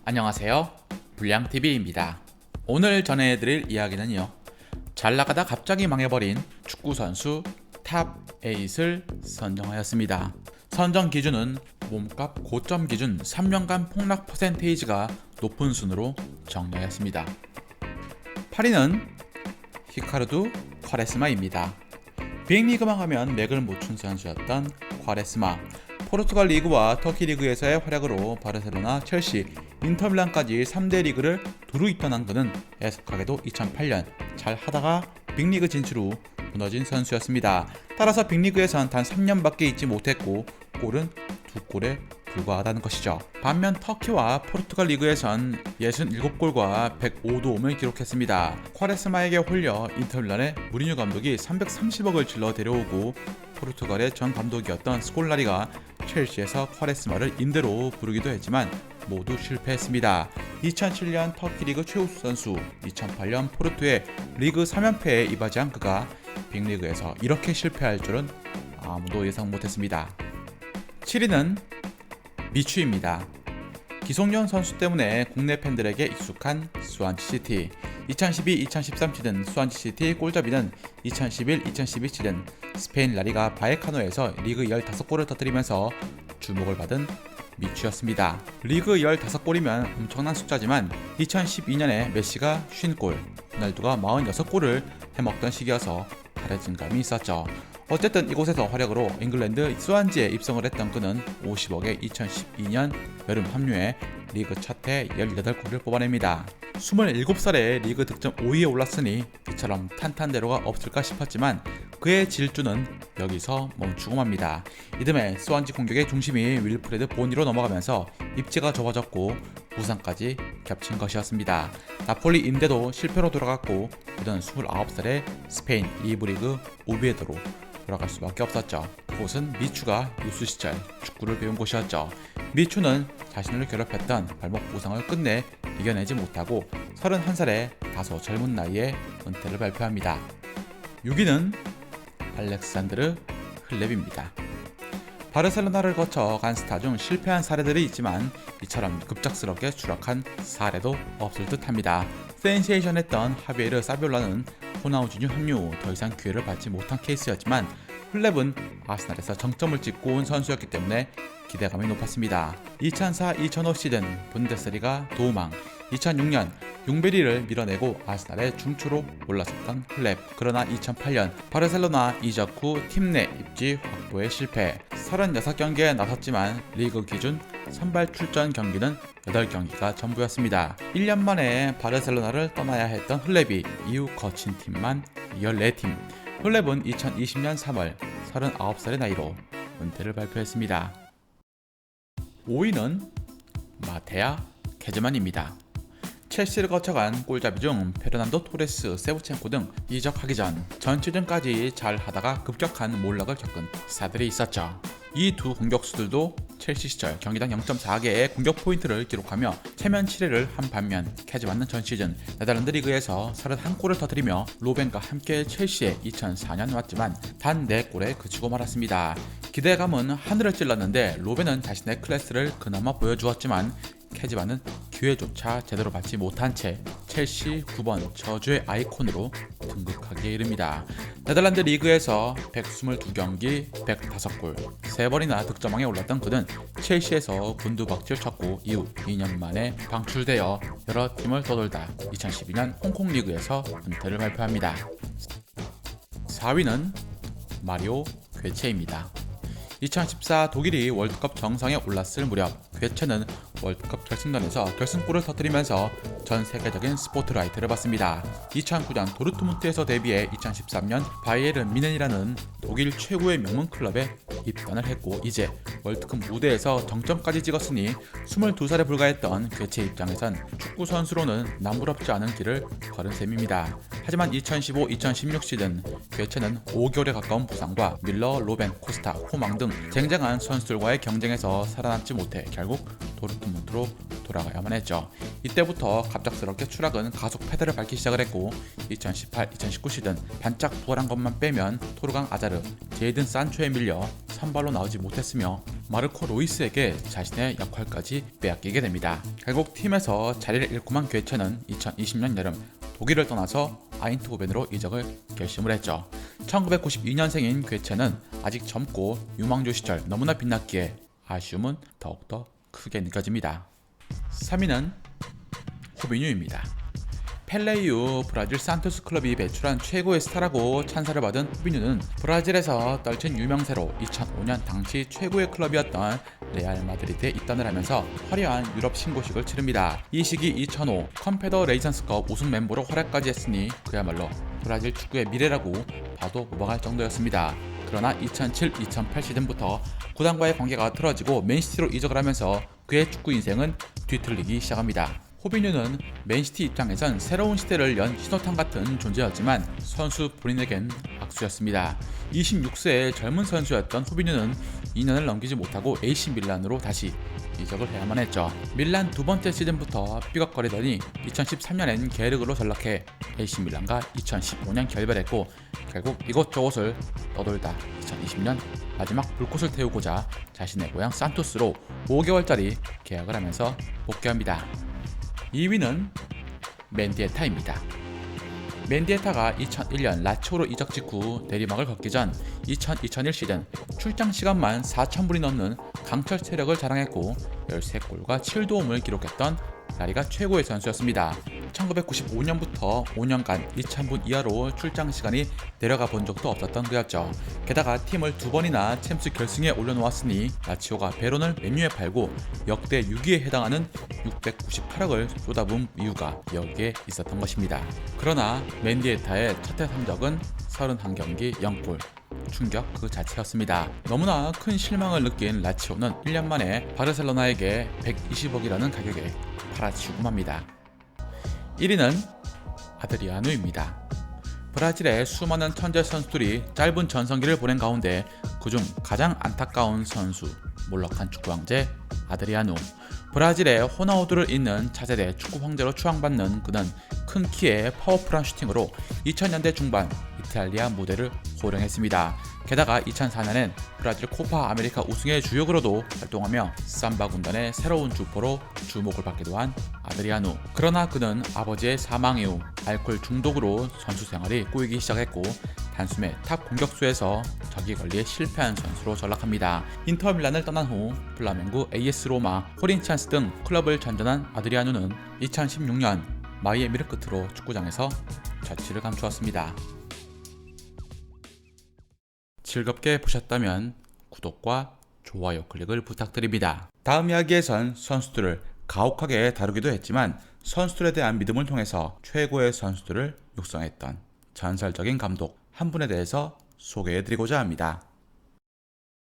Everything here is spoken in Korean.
안녕하세요. 불량TV입니다. 오늘 전해드릴 이야기는요, 잘 나가다 갑자기 망해버린 축구선수 탑8을 선정하였습니다. 선정 기준은 몸값 고점 기준 3년간 폭락 퍼센테이지가 높은 순으로 정리하였습니다. 8위는 히카르두 쿼레스마입니다. 빅리그만 가면 맥을 못 춘 선수였던 쿼레스마. 포르투갈 리그와 터키 리그에서의 활약으로 바르셀로나, 첼시, 인터밀란까지 3대 리그를 두루 입단한 그는 애석하게도 2008년 잘 하다가 빅리그 진출 후 무너진 선수였습니다. 따라서 빅리그에선 단 3년밖에 있지 못했고 골은 2골에 불과하다는 것이죠. 반면 터키와 포르투갈 리그에선 67골과 105도움을 기록했습니다. 쿼레스마에게 홀려 인터밀란의 무리뉴 감독이 330억을 질러 데려오고 포르투갈의 전 감독이었던 스콜라리가 첼시에서 쿼레스마를 임대로 부르기도 했지만 모두 실패했습니다. 2007년 터키 리그 최우수 선수, 2008년 포르투의 리그 3연패에 이바지한 그가 빅리그에서 이렇게 실패할 줄은 아무도 예상 못했습니다. 7위는 미추입니다. 기성용 선수 때문에 국내 팬들에게 익숙한 수완지시티. 2012-2013 시즌 수완지시티 골잡이는 2011-2012 시즌 스페인 라리가 바에카노에서 리그 15골을 터뜨리면서 주목을 받은 미추였습니다. 리그 15골이면 엄청난 숫자지만 2012년에 메시가 50골, 호날두가 46골을 해먹던 시기여서 가려진 감이 있었죠. 어쨌든 이곳에서 활약으로 잉글랜드 스완지에 입성을 했던 그는 50억에 2012년 여름 합류해 리그 첫해 18골을 뽑아냅니다. 27살에 리그 득점 5위에 올랐으니 이처럼 탄탄대로가 없을까 싶었지만 그의 질주는 여기서 멈추고 맙니다. 이듬해 스완지 공격의 중심이 윌프레드 보니로 넘어가면서 입지가 좁아졌고 부상까지 겹친 것이었습니다. 나폴리 임대도 실패로 돌아갔고 그는 29살에 스페인 2부 리그 오비에도로 돌아갈 수밖에 없었죠. 그곳은 미추가 유스 시절 축구를 배운 곳이었죠. 미추는 자신을 괴롭혔던 발목 부상을 끝내 이겨내지 못하고 31살에 다소 젊은 나이에 은퇴를 발표합니다. 6위는 알렉산드르 흘렙입니다. 바르셀로나를 거쳐 간 스타 중 실패한 사례들이 있지만 이처럼 급작스럽게 추락한 사례도 없을 듯합니다. 센세이션했던 하비에르 사비올라는 호나우지뉴 합류 후 더 이상 기회를 받지 못한 케이스였지만 흘렙은 아스날에서 정점을 찍고 온 선수였기 때문에 기대감이 높았습니다. 2004-2005 시즌 분데스리가 도우망, 2006년 융베리를 밀어내고 아스날의 중추로 올라섰던 흘렙. 그러나 2008년 바르셀로나 이적 후 팀 내 입지 확보에 실패. 36경기에 나섰지만 리그 기준 선발 출전 경기는 8경기가 전부였습니다. 1년 만에 바르셀로나를 떠나야 했던 흘렙이 이후 거친 팀만 14팀. 흘렙은 2020년 3월 39살의 나이로 은퇴를 발표했습니다. 5위는 마테아 케즈만입니다. 첼시를 거쳐간 골잡이 중 페르난도 토레스, 세우첸코 등 이적하기 전 시즌까지 잘 하다가 급격한 몰락을 겪은 스타들이 있었죠. 이 두 공격수들도 첼시 시절 경기당 0.4개의 공격 포인트를 기록하며 체면 7회를 한 반면 캐즈만은 전 시즌 네덜란드 리그에서 31골을 터뜨리며 로벤과 함께 첼시에 2004년 왔지만 단 4골에 그치고 말았습니다. 기대감은 하늘을 찔렀는데 로벤은 자신의 클래스를 그나마 보여주었지만 캐즈만은 기회조차 제대로 받지 못한 채 첼시 9번 저주의 아이콘으로 등극하기에 이릅니다. 네덜란드 리그에서 122경기 105골 3번이나 득점왕에 올랐던 그는 첼시에서 곤두박질 쳤고 이후 2년 만에 방출되어 여러 팀을 떠돌다 2012년 홍콩 리그에서 은퇴를 발표합니다. 4위는 마리오 괴체입니다. 2014 독일이 월드컵 정상에 올랐을 무렵 괴체는 월드컵 결승전에서 결승골을 터뜨리면서 전 세계적인 스포트라이트를 받습니다. 2009년 도르트문트에서 데뷔해 2013년 바이에른 미넨이라는 독일 최고의 명문 클럽에 입단을 했고 이제 월드컵 무대에서 정점까지 찍었으니 22살에 불과했던 괴체 입장에선 축구 선수로는 남부럽지 않은 길을 걸은 셈입니다. 하지만 2015-2016 시즌 괴체는 5개월에 가까운 부상과 밀러, 로벤, 코스타, 호망 등 쟁쟁한 선수들과의 경쟁에서 살아남지 못해 결국 도르트문트로 돌아가야만 했죠. 이때부터 갑작스럽게 추락은 가속 페달을 밟기 시작을 했고 2018-2019 시즌 반짝 부활한 것만 빼면 토르강 아자르, 제이든 산초에 밀려 선발로 나오지 못했으며 마르코 로이스에게 자신의 역할까지 빼앗기게 됩니다. 결국 팀에서 자리를 잃고만 괴체는 2020년 여름 독일을 떠나서 아인트호벤으로 이적을 결심을 했죠. 1992년생인 괴체는 아직 젊고 유망주 시절 너무나 빛났기에 아쉬움은 더욱더 크게 느껴집니다. 3위는 후비뉴입니다. 펠레 이후 브라질 산토스 클럽이 배출한 최고의 스타라고 찬사를 받은 후비뉴는 브라질에서 떨친 유명세로 2005년 당시 최고의 클럽이었던 레알 마드리드에 입단을 하면서 화려한 유럽 신고식을 치릅니다. 이 시기 2005 컨페더레이션스컵 우승 멤버로 활약까지 했으니 그야말로 브라질 축구의 미래라고 봐도 무방할 정도였습니다. 그러나 2007-2008 시즌부터 구단과의 관계가 틀어지고 맨시티로 이적을 하면서 그의 축구 인생은 뒤틀리기 시작합니다. 후비뉴는 맨시티 입장에선 새로운 시대를 연 신호탄 같은 존재였지만 선수 본인에겐 악수였습니다. 26세의 젊은 선수였던 후비뉴는 2년을 넘기지 못하고 AC 밀란으로 다시 이적을 해야만 했죠. 밀란 두 번째 시즌부터 삐걱거리더니 2013년엔 계륵으로 전락해 AC 밀란과 2015년 결별했고 결국 이곳저곳을 떠돌다 2020년 마지막 불꽃을 태우고자 자신의 고향 산토스로 5개월짜리 계약을 하면서 복귀합니다. 2위는 멘디에타입니다. 멘디에타가 2001년 라치오로 이적 직후 내리막을 걷기 전 2000-2001 시즌 출장 시간만 4,000분이 넘는 강철 체력을 자랑했고 13골과 7도움을 기록했던 라리가 최고의 선수였습니다. 1995년부터 5년간 2,000분 이하로 출장 시간이 내려가 본 적도 없었던 그였죠. 게다가 팀을 2번이나 챔스 결승에 올려놓았으니 라치오가 베론을 맨유에 팔고 역대 6위에 해당하는 698억을 쏟아부은 이유가 여기에 있었던 것입니다. 그러나 맨디에타의 첫해 성적은 31경기 0골, 충격 그 자체였습니다. 너무나 큰 실망을 느낀 라치오는 1년 만에 바르셀로나에게 120억이라는 가격에 팔아치우고 맙니다. 1위는 아드리아누입니다. 브라질의 수많은 천재 선수들이 짧은 전성기를 보낸 가운데 그중 가장 안타까운 선수, 몰락한 축구 황제 아드리아누. 브라질의 호나우두를 잇는 차세대 축구 황제로 추앙받는 그는 큰 키에 파워풀한 슈팅으로 2000년대 중반 이탈리아 무대를 호령했습니다. 게다가 2004년엔 브라질 코파 아메리카 우승의 주역으로도 활동하며 삼바 군단의 새로운 주포로 주목을 받기도 한 아드리아누. 그러나 그는 아버지의 사망 이후 알코올 중독으로 선수 생활이 꼬이기 시작했고 단숨에 탑 공격수에서 적기 관리에 실패한 선수로 전락합니다. 인터밀란을 떠난 후 플라멩고, AS 로마, 코린찬스 등 클럽을 전전한 아드리아누는 2016년 마이애미를 끝으로 축구장에서 자취를 감추었습니다. 즐겁게 보셨다면 구독과 좋아요 클릭을 부탁드립니다. 다음 이야기에선 선수들을 가혹하게 다루기도 했지만 선수들에 대한 믿음을 통해서 최고의 선수들을 육성했던 전설적인 감독 한 분에 대해서 소개해드리고자 합니다.